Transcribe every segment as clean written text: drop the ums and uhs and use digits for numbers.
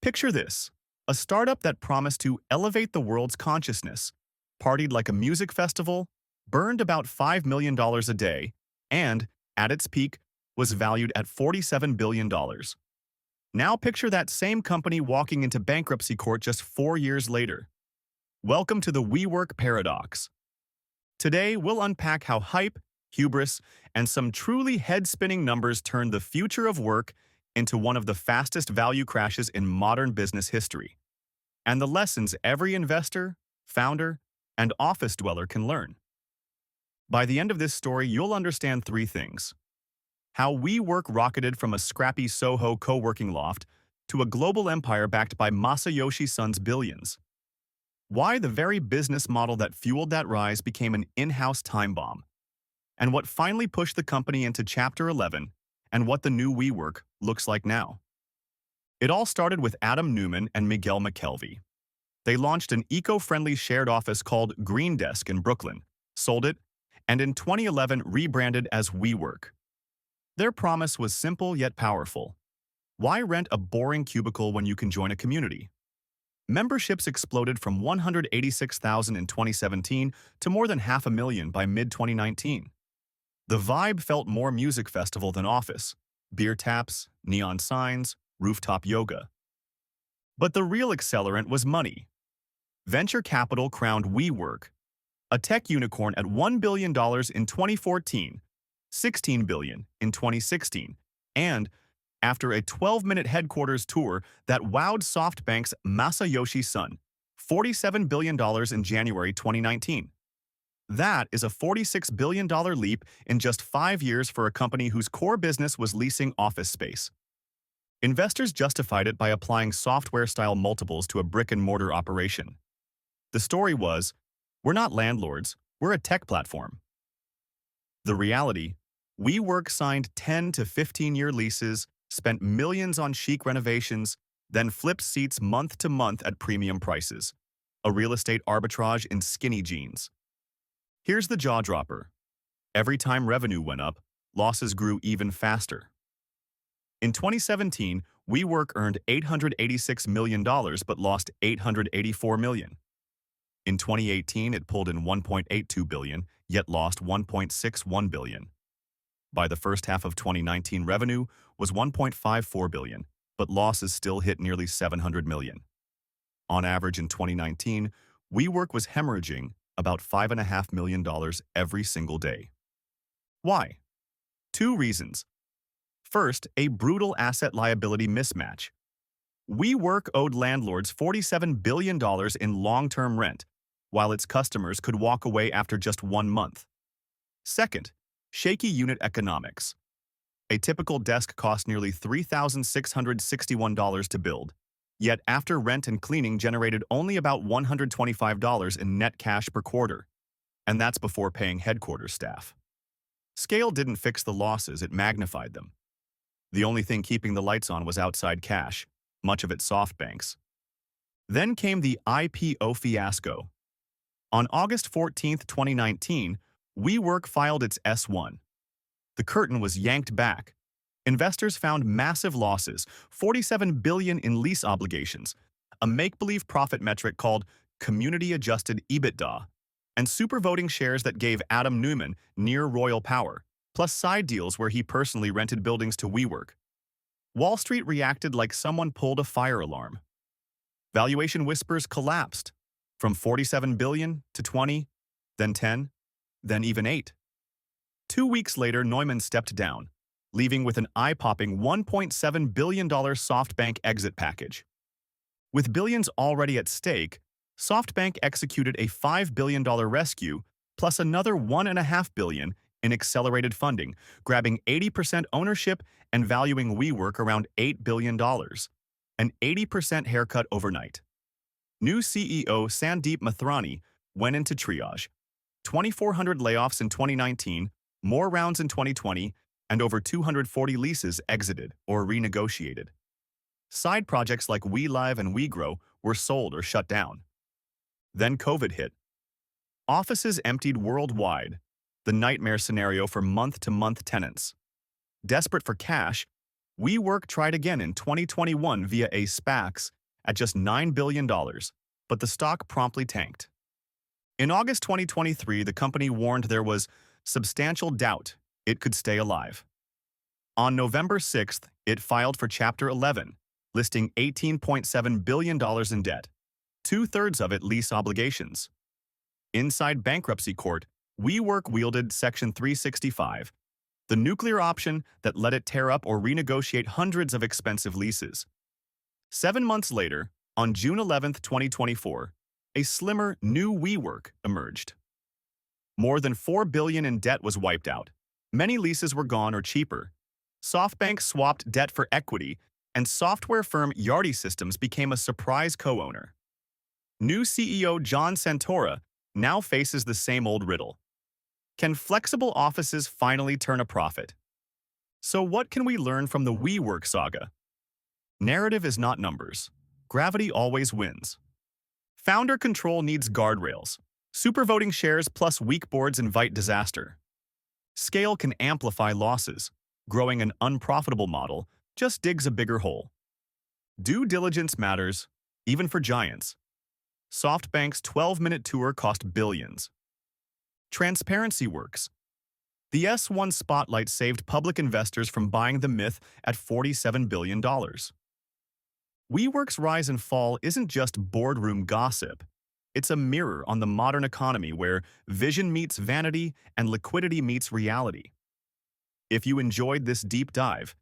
Picture this, a startup that promised to elevate the world's consciousness, partied like a music festival, burned about $5 million a day, and, at its peak, was valued at $47 billion. Now picture that same company walking into bankruptcy court just 4 years later. Welcome to the WeWork Paradox. Today, we'll unpack how hype, hubris, and some truly head-spinning numbers turned the future of work into one of the fastest value crashes in modern business history, and the lessons every investor, founder, and office dweller can learn. By the end of this story, you'll understand three things: how WeWork rocketed from a scrappy Soho co-working loft to a global empire backed by Masayoshi Son's billions; why the very business model that fueled that rise became an in-house time bomb; and what finally pushed the company into Chapter 11, and what the new WeWork looks like now. It all started with Adam Neumann and Miguel McKelvey. They launched an eco-friendly shared office called Green Desk in Brooklyn, sold it, and in 2011 rebranded as WeWork. Their promise was simple yet powerful. Why rent a boring cubicle when you can join a community? Memberships exploded from 186,000 in 2017 to more than 500,000 by mid-2019. The vibe felt more music festival than office: beer taps, neon signs, rooftop yoga. But the real accelerant was money. Venture capital crowned WeWork, a tech unicorn, at $1 billion in 2014, $16 billion in 2016, and, after a 12-minute headquarters tour that wowed SoftBank's Masayoshi Son, $47 billion in January 2019. That is a $46 billion leap in just 5 years for a company whose core business was leasing office space. Investors justified it by applying software-style multiples to a brick-and-mortar operation. The story was, we're not landlords, we're a tech platform. The reality: WeWork signed 10 to 15-year leases, spent millions on chic renovations, then flipped seats month to month at premium prices. A real estate arbitrage in skinny jeans. Here's the jaw-dropper. Every time revenue went up, losses grew even faster. In 2017, WeWork earned $886 million but lost $884 million. In 2018, it pulled in $1.82 billion, yet lost $1.61 billion. By the first half of 2019, revenue was $1.54 billion, but losses still hit nearly $700 million. On average in 2019, WeWork was hemorrhaging about $5.5 million every single day. Why? Two reasons. First, a brutal asset-liability mismatch. WeWork owed landlords $47 billion in long-term rent, while its customers could walk away after just 1 month. Second, shaky unit economics. A typical desk cost nearly $3,661 to build, yet after rent and cleaning generated only about $125 in net cash per quarter, and that's before paying headquarters staff. Scale didn't fix the losses, it magnified them. The only thing keeping the lights on was outside cash, much of it SoftBank's. Then came the IPO fiasco. On August 14, 2019, WeWork filed its S-1. The curtain was yanked back. Investors found massive losses, $47 billion in lease obligations, a make-believe profit metric called community-adjusted EBITDA, and supervoting shares that gave Adam Neumann near-royal power, plus side deals where he personally rented buildings to WeWork. Wall Street reacted like someone pulled a fire alarm. Valuation whispers collapsed, from $47 billion to 20, then 10, then even 8. 2 weeks later, Neumann stepped down, leaving with an eye-popping $1.7 billion SoftBank exit package. With billions already at stake, SoftBank executed a $5 billion rescue, plus another $1.5 billion in accelerated funding, grabbing 80% ownership and valuing WeWork around $8 billion, an 80% haircut overnight. New CEO Sandeep Mathrani went into triage. 2,400 layoffs in 2019, more rounds in 2020, and over 240 leases exited or renegotiated. Side projects like WeLive and WeGrow were sold or shut down. Then COVID hit. Offices emptied worldwide, the nightmare scenario for month-to-month tenants. Desperate for cash, WeWork tried again in 2021 via a SPACs at just $9 billion, but the stock promptly tanked. In August 2023, the company warned there was substantial doubt it could stay alive. On November 6th, it filed for Chapter 11, listing $18.7 billion in debt, two-thirds of it lease obligations. Inside bankruptcy court, WeWork wielded Section 365, the nuclear option that let it tear up or renegotiate hundreds of expensive leases. 7 months later, on June 11, 2024, a slimmer, new WeWork emerged. More than $4 billion in debt was wiped out. Many leases were gone or cheaper. SoftBank swapped debt for equity, and software firm Yardi Systems became a surprise co-owner. New CEO John Santora now faces the same old riddle. Can flexible offices finally turn a profit? So what can we learn from the WeWork saga? Narrative is not numbers. Gravity always wins. Founder control needs guardrails. Supervoting shares plus weak boards invite disaster. Scale can amplify losses. Growing an unprofitable model just digs a bigger hole. Due diligence matters, even for giants. SoftBank's 12-minute tour cost billions. Transparency works. The S1 spotlight saved public investors from buying the myth at $47 billion. WeWork's rise and fall isn't just boardroom gossip. It's a mirror on the modern economy where vision meets vanity and liquidity meets reality. If you enjoyed this deep dive,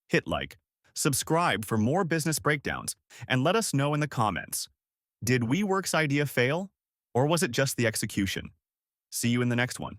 hit like, subscribe for more business breakdowns, and let us know in the comments. Did WeWork's idea fail, or was it just the execution? See you in the next one.